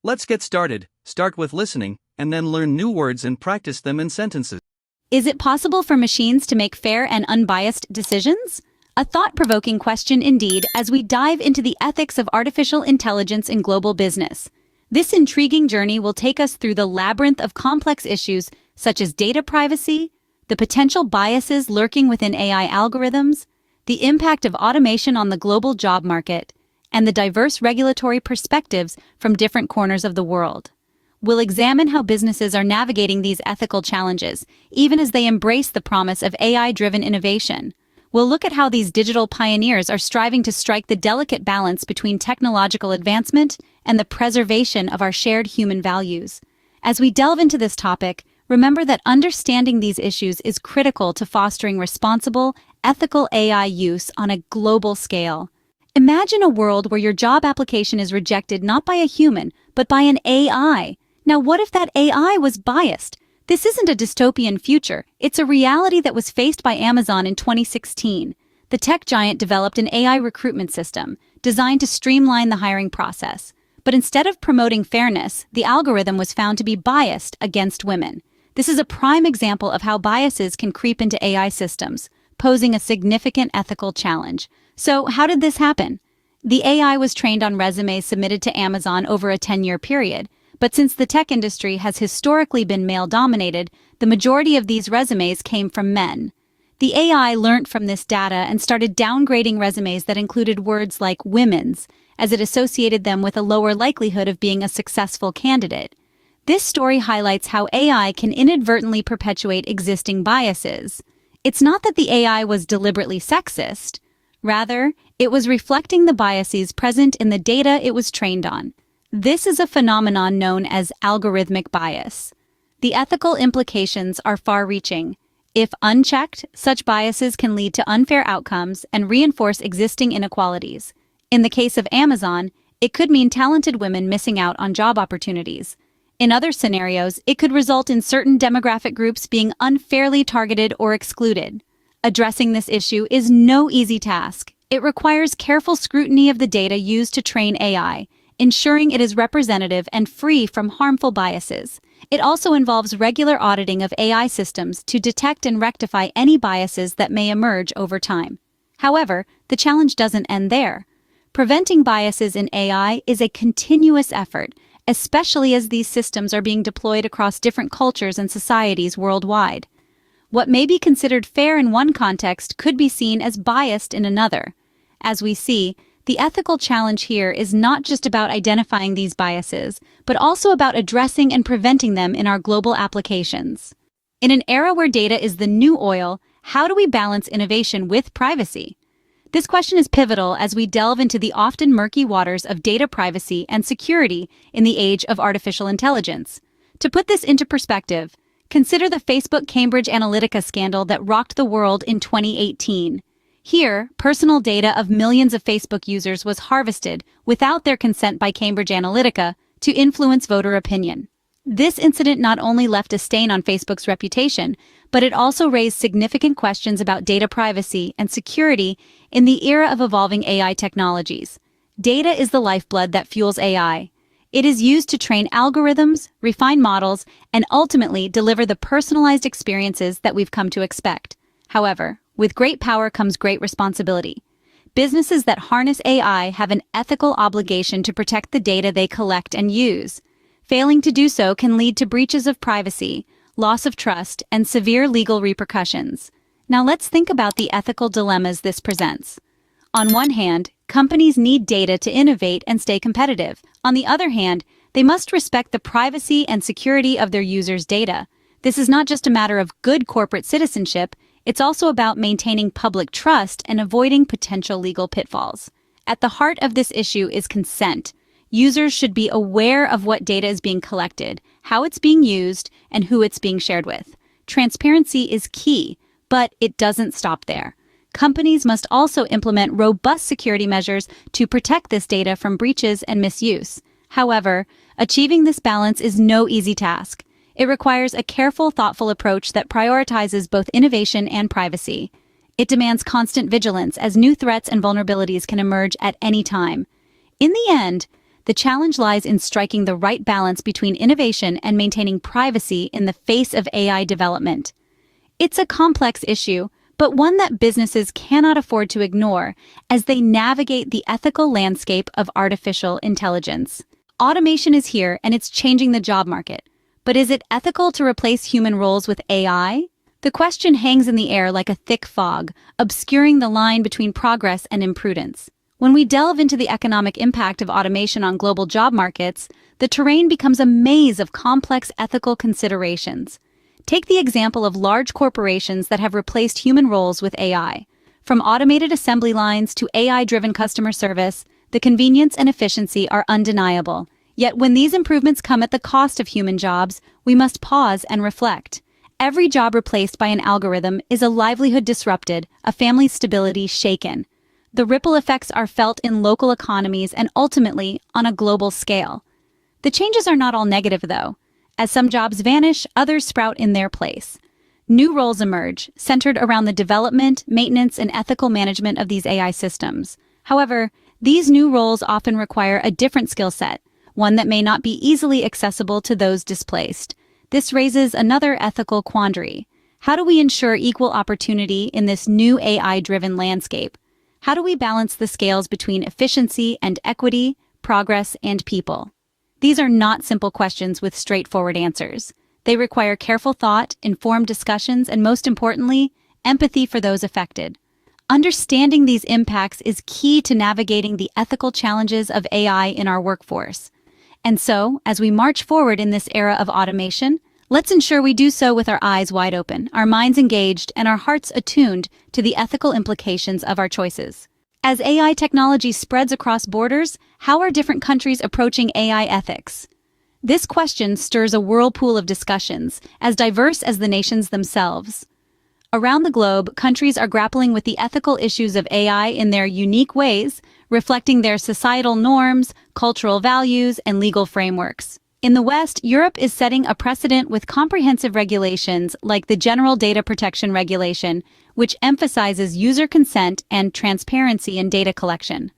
Let's get started. Start with listening, and then learn new words and practice them in sentences. Is it possible for machines to make fair and unbiased decisions? A thought-provoking question indeed as we dive into the ethics of artificial intelligence in global business. This intriguing journey will take us through the labyrinth of complex issues such as data privacy, the potential biases lurking within AI algorithms, the impact of automation on the global job market, and the diverse regulatory perspectives from different corners of the world. We'll examine how businesses are navigating these ethical challenges, even as they embrace the promise of AI-driven innovation. We'll look at how these digital pioneers are striving to strike the delicate balance between technological advancement and the preservation of our shared human values. As we delve into this topic, remember that understanding these issues is critical to fostering responsible, ethical AI use on a global scale. Imagine a world where your job application is rejected not by a human, but by an AI. Now, what if that AI was biased? This isn't a dystopian future. It's a reality that was faced by Amazon in 2016. The tech giant developed an AI recruitment system designed to streamline the hiring process. But instead of promoting fairness, the algorithm was found to be biased against women. This is a prime example of how biases can creep into AI systems, posing a significant ethical challenge. So, how did this happen? The AI was trained on resumes submitted to Amazon over a 10-year period, but since the tech industry has historically been male-dominated, the majority of these resumes came from men. The AI learned from this data and started downgrading resumes that included words like women's, as it associated them with a lower likelihood of being a successful candidate. This story highlights how AI can inadvertently perpetuate existing biases. It's not that the AI was deliberately sexist. Rather, it was reflecting the biases present in the data it was trained on. This is a phenomenon known as algorithmic bias. The ethical implications are far-reaching. If unchecked, such biases can lead to unfair outcomes and reinforce existing inequalities. In the case of Amazon, it could mean talented women missing out on job opportunities. In other scenarios, it could result in certain demographic groups being unfairly targeted or excluded. Addressing this issue is no easy task. It requires careful scrutiny of the data used to train AI, ensuring it is representative and free from harmful biases. It also involves regular auditing of AI systems to detect and rectify any biases that may emerge over time. However, the challenge doesn't end there. Preventing biases in AI is a continuous effort, especially as these systems are being deployed across different cultures and societies worldwide. What may be considered fair in one context could be seen as biased in another. As we see, the ethical challenge here is not just about identifying these biases, but also about addressing and preventing them in our global applications. In an era where data is the new oil, how do we balance innovation with privacy? This question is pivotal as we delve into the often murky waters of data privacy and security in the age of artificial intelligence. To put this into perspective, consider the Facebook Cambridge Analytica scandal that rocked the world in 2018. Here, personal data of millions of Facebook users was harvested without their consent by Cambridge Analytica to influence voter opinion. This incident not only left a stain on Facebook's reputation, but it also raised significant questions about data privacy and security in the era of evolving AI technologies. Data is the lifeblood that fuels AI. It is used to train algorithms, refine models, and ultimately deliver the personalized experiences that we've come to expect. However, with great power comes great responsibility. Businesses that harness AI have an ethical obligation to protect the data they collect and use. Failing to do so can lead to breaches of privacy, loss of trust, and severe legal repercussions. Now let's think about the ethical dilemmas this presents. On one hand, companies need data to innovate and stay competitive. On the other hand, they must respect the privacy and security of their users' data. This is not just a matter of good corporate citizenship, it's also about maintaining public trust and avoiding potential legal pitfalls. At the heart of this issue is consent. Users should be aware of what data is being collected, how it's being used, and who it's being shared with. Transparency is key, but it doesn't stop there. Companies must also implement robust security measures to protect this data from breaches and misuse. However, achieving this balance is no easy task. It requires a careful, thoughtful approach that prioritizes both innovation and privacy. It demands constant vigilance as new threats and vulnerabilities can emerge at any time. In the end, The challenge lies in striking the right balance between innovation and maintaining privacy in the face of AI development. It's a complex issue, but one that businesses cannot afford to ignore as they navigate the ethical landscape of artificial intelligence. Automation is here and it's changing the job market. But is it ethical to replace human roles with AI? The question hangs in the air like a thick fog, obscuring the line between progress and imprudence. When we delve into the economic impact of automation on global job markets, the terrain becomes a maze of complex ethical considerations. Take the example of large corporations that have replaced human roles with AI. From automated assembly lines to AI-driven customer service, the convenience and efficiency are undeniable. Yet when these improvements come at the cost of human jobs, we must pause and reflect. Every job replaced by an algorithm is a livelihood disrupted, a family's stability shaken. The ripple effects are felt in local economies and ultimately on a global scale. The changes are not all negative, though. As some jobs vanish, others sprout in their place. New roles emerge, centered around the development, maintenance, and ethical management of these AI systems. However, these new roles often require a different skill set, one that may not be easily accessible to those displaced. This raises another ethical quandary. How do we ensure equal opportunity in this new AI-driven landscape? How do we balance the scales between efficiency and equity, progress and people? These are not simple questions with straightforward answers. They require careful thought, informed discussions, and most importantly, empathy for those affected. Understanding these impacts is key to navigating the ethical challenges of AI in our workforce. And so, as we march forward in this era of automation, let's ensure we do so with our eyes wide open, our minds engaged, and our hearts attuned to the ethical implications of our choices. As AI technology spreads across borders, how are different countries approaching AI ethics? This question stirs a whirlpool of discussions, as diverse as the nations themselves. Around the globe, countries are grappling with the ethical issues of AI in their unique ways, reflecting their societal norms, cultural values, and legal frameworks. In the West, Europe is setting a precedent with comprehensive regulations like the General Data Protection Regulation, which emphasizes user consent and transparency in data collection.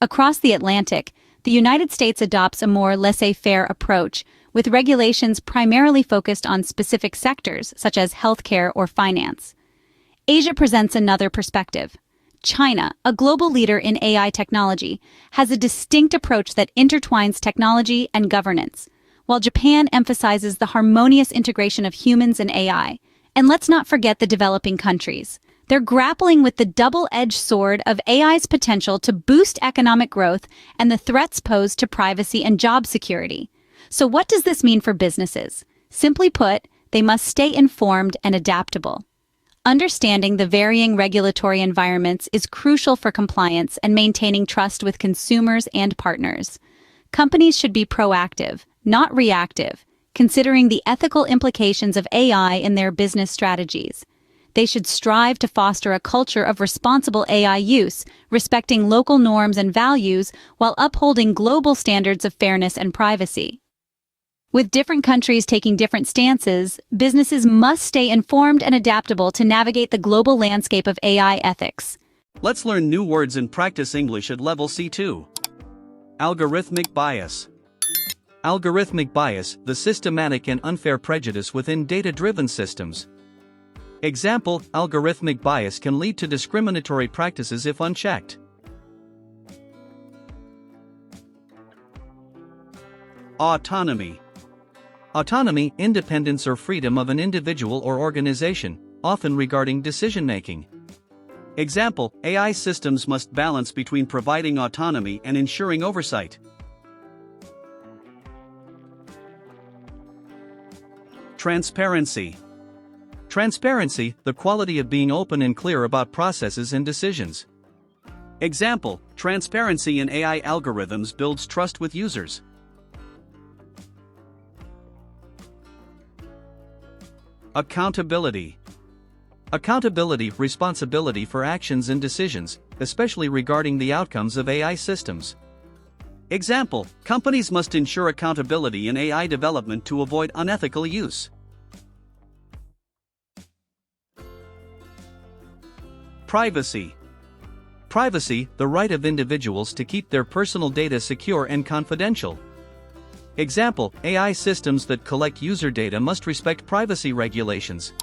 Across the Atlantic, the United States adopts a more laissez-faire approach, with regulations primarily focused on specific sectors such as healthcare or finance. Asia presents another perspective. China, a global leader in AI technology, has a distinct approach that intertwines technology and governance, while Japan emphasizes the harmonious integration of humans and AI. And let's not forget the developing countries. They're grappling with the double-edged sword of AI's potential to boost economic growth and the threats posed to privacy and job security. So what does this mean for businesses? Simply put, they must stay informed and adaptable. Understanding the varying regulatory environments is crucial for compliance and maintaining trust with consumers and partners. Companies should be proactive, not reactive, considering the ethical implications of AI in their business strategies. They should strive to foster a culture of responsible AI use, respecting local norms and values while upholding global standards of fairness and privacy. With different countries taking different stances, businesses must stay informed and adaptable to navigate the global landscape of AI ethics. Let's learn new words and practice English at level C2. Algorithmic bias. Algorithmic bias, the systematic and unfair prejudice within data-driven systems. Example, algorithmic bias can lead to discriminatory practices if unchecked. Autonomy. Autonomy, independence or freedom of an individual or organization, often regarding decision-making. Example, AI systems must balance between providing autonomy and ensuring oversight. Transparency. Transparency, the quality of being open and clear about processes and decisions. Example, transparency in AI algorithms builds trust with users. Accountability. Accountability, responsibility for actions and decisions, especially regarding the outcomes of AI systems. Example, companies must ensure accountability in AI development to avoid unethical use. Privacy. Privacy, the right of individuals to keep their personal data secure and confidential. Example, AI systems that collect user data must respect privacy regulations.